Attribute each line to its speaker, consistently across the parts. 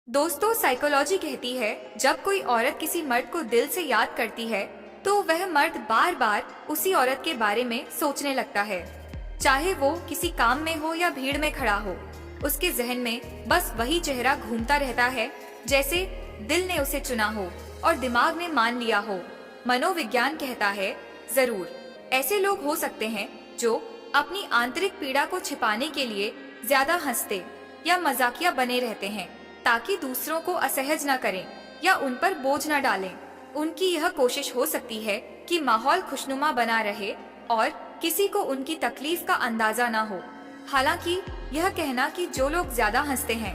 Speaker 1: दोस्तों, साइकोलॉजी कहती है जब कोई औरत किसी मर्द को दिल से याद करती है तो वह मर्द बार बार उसी औरत के बारे में सोचने लगता है। चाहे वो किसी काम में हो या भीड़ में खड़ा हो, उसके जहन में बस वही चेहरा घूमता रहता है, जैसे दिल ने उसे चुना हो और दिमाग ने मान लिया हो। मनोविज्ञान कहता है जरूर ऐसे लोग हो सकते हैं जो अपनी आंतरिक पीड़ा को छिपाने के लिए ज्यादा हंसते या मजाकिया बने रहते हैं ताकि दूसरों को असहज न करें या उन पर बोझ न डालें। उनकी यह कोशिश हो सकती है कि माहौल खुशनुमा बना रहे और किसी को उनकी तकलीफ का अंदाजा न हो। हालांकि यह कहना कि जो लोग ज्यादा हंसते हैं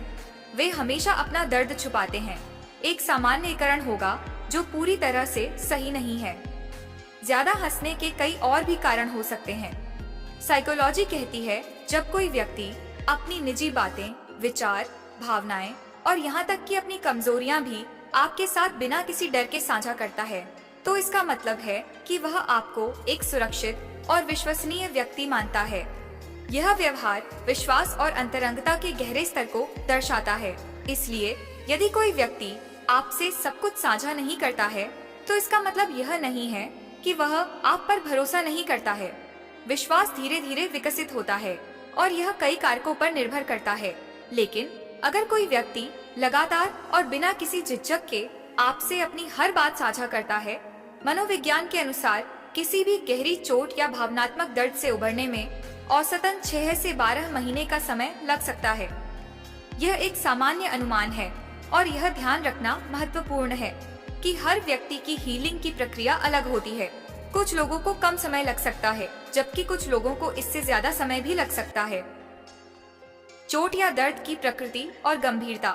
Speaker 1: वे हमेशा अपना दर्द छुपाते हैं एक सामान्यीकरण होगा जो पूरी तरह से सही नहीं है। ज्यादा हंसने के कई और भी कारण हो सकते हैं। साइकोलॉजी कहती है जब कोई व्यक्ति अपनी निजी बातें, विचार, भावनाएं और यहाँ तक कि अपनी कमजोरियां भी आपके साथ बिना किसी डर के साझा करता है, तो इसका मतलब है कि वह आपको एक सुरक्षित और विश्वसनीय व्यक्ति मानता है। यह व्यवहार विश्वास और अंतरंगता के गहरे स्तर को दर्शाता है। इसलिए यदि कोई व्यक्ति आपसे सब कुछ साझा नहीं करता है, तो इसका मतलब यह नहीं है कि वह आप पर भरोसा नहीं करता है। विश्वास धीरे धीरे विकसित होता है और यह कई कारकों पर निर्भर करता है। लेकिन अगर कोई व्यक्ति लगातार और बिना किसी झिझक के आपसे अपनी हर बात साझा करता है, मनोविज्ञान के अनुसार किसी भी गहरी चोट या भावनात्मक दर्द से उबरने में औसतन 6 से 12 महीने का समय लग सकता है। यह एक सामान्य अनुमान है और यह ध्यान रखना महत्वपूर्ण है कि हर व्यक्ति की हीलिंग की प्रक्रिया अलग होती है। कुछ लोगों को कम समय लग सकता है, जबकि कुछ लोगों को इससे ज्यादा समय भी लग सकता है। चोट या दर्द की प्रकृति और गंभीरता।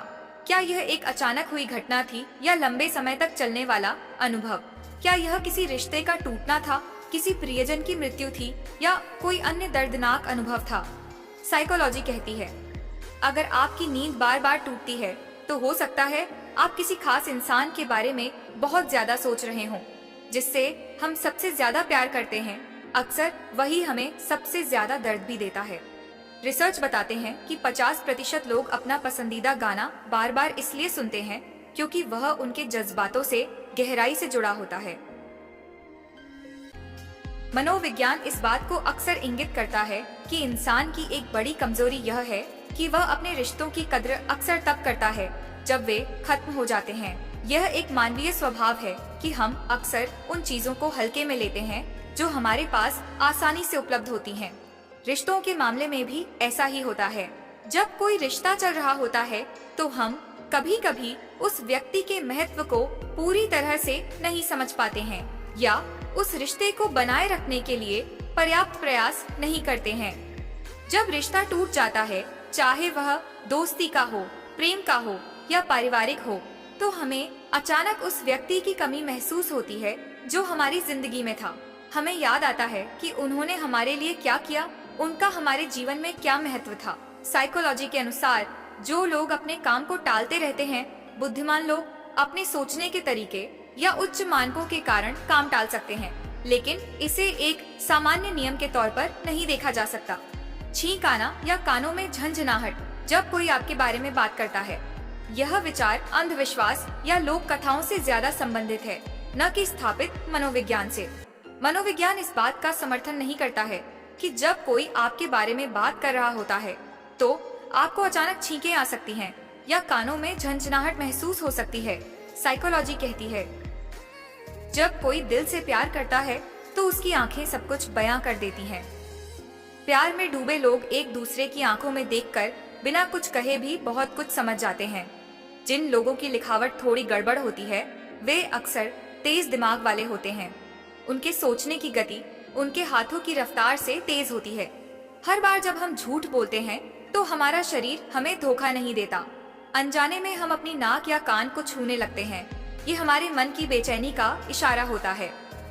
Speaker 1: क्या यह एक अचानक हुई घटना थी या लंबे समय तक चलने वाला अनुभव? क्या यह किसी रिश्ते का टूटना था, किसी प्रियजन की मृत्यु थी या कोई अन्य दर्दनाक अनुभव था? साइकोलॉजी कहती है अगर आपकी नींद बार बार टूटती है तो हो सकता है आप किसी खास इंसान के बारे में बहुत ज्यादा सोच रहे हों। जिससे हम सबसे ज्यादा प्यार करते हैं, अक्सर वही हमें सबसे ज्यादा दर्द भी देता है। रिसर्च बताते हैं कि 50% लोग अपना पसंदीदा गाना बार बार इसलिए सुनते हैं क्योंकि वह उनके जज्बातों से गहराई से जुड़ा होता है। मनोविज्ञान इस बात को अक्सर इंगित करता है कि इंसान की एक बड़ी कमजोरी यह है कि वह अपने रिश्तों की कद्र अक्सर तब करता है जब वे खत्म हो जाते हैं। यह एक मानवीय स्वभाव है कि हम अक्सर उन चीजों को हल्के में लेते हैं जो हमारे पास आसानी से उपलब्ध होती हैं। रिश्तों के मामले में भी ऐसा ही होता है। जब कोई रिश्ता चल रहा होता है तो हम कभी कभी उस व्यक्ति के महत्व को पूरी तरह से नहीं समझ पाते हैं या उस रिश्ते को बनाए रखने के लिए पर्याप्त प्रयास नहीं करते हैं। जब रिश्ता टूट जाता है, चाहे वह दोस्ती का हो, प्रेम का हो या पारिवारिक हो, तो हमें अचानक उस व्यक्ति की कमी महसूस होती है जो हमारी जिंदगी में था। हमें याद आता है कि उन्होंने हमारे लिए क्या किया, उनका हमारे जीवन में क्या महत्व था। साइकोलॉजी के अनुसार जो लोग अपने काम को टालते रहते हैं, बुद्धिमान लोग अपने सोचने के तरीके या उच्च मानकों के कारण काम टाल सकते हैं, लेकिन इसे एक सामान्य नियम के तौर पर नहीं देखा जा सकता। छींक आना या कानों में झंझनाहट जब कोई आपके बारे में बात करता है, यह विचार अंधविश्वास या लोक कथाओं से ज्यादा संबंधित है, न कि स्थापित मनोविज्ञान से। मनोविज्ञान इस बात का समर्थन नहीं करता है कि जब कोई आपके बारे में बात कर रहा होता है तो आपको अचानक छींकें आ सकती हैं या कानों में झंझनाहट महसूस हो सकती है। साइकोलॉजी कहती है जब कोई दिल से प्यार करता है तो उसकी आंखें सब कुछ बयां कर देती हैं। प्यार में डूबे लोग एक दूसरे की आंखों में देखकर बिना कुछ कहे भी बहुत कुछ समझ जाते हैं। जिन लोगों की लिखावट थोड़ी गड़बड़ होती है वे अक्सर तेज दिमाग वाले होते हैं। उनके सोचने की गति उनके हाथों की रफ्तार से तेज होती है। हर बार जब हम झूठ बोलते हैं तो हमारा शरीर हमें धोखा नहीं देता। अनजाने में हम अपनी नाक या कान को छूने लगते हैं। ये हमारे मन की बेचैनी का इशारा होता है।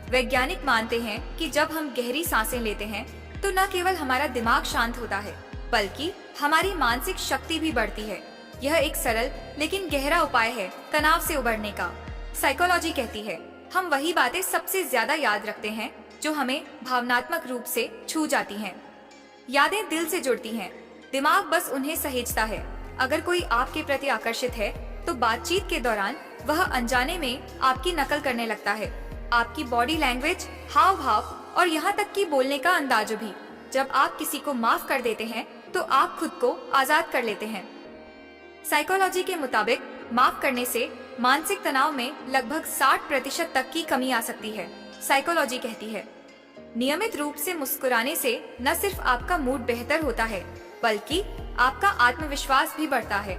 Speaker 1: वैज्ञानिक मानते हैं कि जब हम गहरी सांसें लेते हैं तो न केवल हमारा दिमाग शांत होता है बल्कि हमारी मानसिक शक्ति भी बढ़ती है। यह एक सरल लेकिन गहरा उपाय है तनाव से उबरने का। साइकोलॉजी कहती है हम वही बातें सबसे ज्यादा याद रखते हैं जो हमें भावनात्मक रूप से छू जाती हैं। यादें दिल से जुड़ती हैं, दिमाग बस उन्हें सहेजता है। अगर कोई आपके प्रति आकर्षित है तो बातचीत के दौरान वह अनजाने में आपकी नकल करने लगता है। आपकी बॉडी लैंग्वेज, हाव भाव और यहाँ तक कि बोलने का अंदाज भी। जब आप किसी को माफ कर देते हैं तो आप खुद को आजाद कर लेते हैं। साइकोलॉजी के मुताबिक माफ करने से मानसिक तनाव में लगभग 60% तक की कमी आ सकती है। साइकोलॉजी कहती है, नियमित रूप से मुस्कुराने से न सिर्फ आपका मूड बेहतर होता है, बल्कि आपका आत्मविश्वास भी बढ़ता है।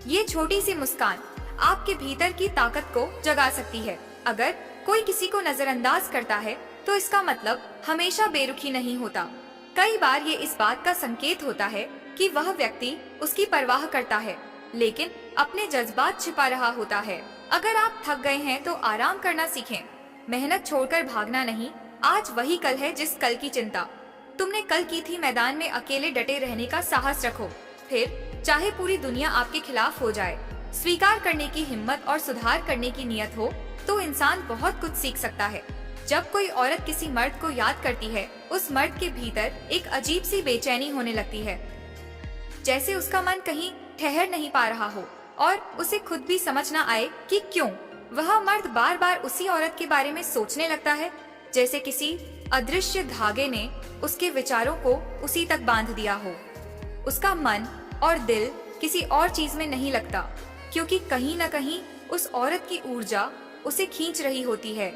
Speaker 1: ये छोटी सी मुस्कान आपके भीतर की ताकत को जगा सकती है। अगर कोई किसी को नजरअंदाज करता है तो इसका मतलब हमेशा बेरुखी नहीं होता। कई बार ये इस बात का संकेत होता है कि वह व्यक्ति उसकी परवाह करता है, लेकिन अपने जज्बात छिपा रहा होता है। अगर आप थक गए हैं तो आराम करना सीखें। मेहनत छोड़कर भागना नहीं, आज वही कल है जिस कल की चिंता तुमने कल की थी। मैदान में अकेले डटे रहने का साहस रखो, फिर चाहे पूरी दुनिया आपके खिलाफ हो जाए। स्वीकार करने की हिम्मत और सुधार करने की नियत हो तो इंसान बहुत कुछ सीख सकता है। जब कोई औरत किसी मर्द को याद करती है, उस मर्द के भीतर एक अजीब सी बेचैनी होने लगती है, जैसे उसका मन कहीं ठहर नहीं पा रहा हो और उसे खुद भी समझ न आए कि क्यों। वह मर्द बार बार उसी औरत के बारे में सोचने लगता है, जैसे किसी अदृश्य धागे ने उसके विचारों को उसी तक बांध दिया हो। उसका मन और दिल किसी और चीज में नहीं लगता, क्योंकि कहीं न कहीं उस औरत की ऊर्जा उसे खींच रही होती है।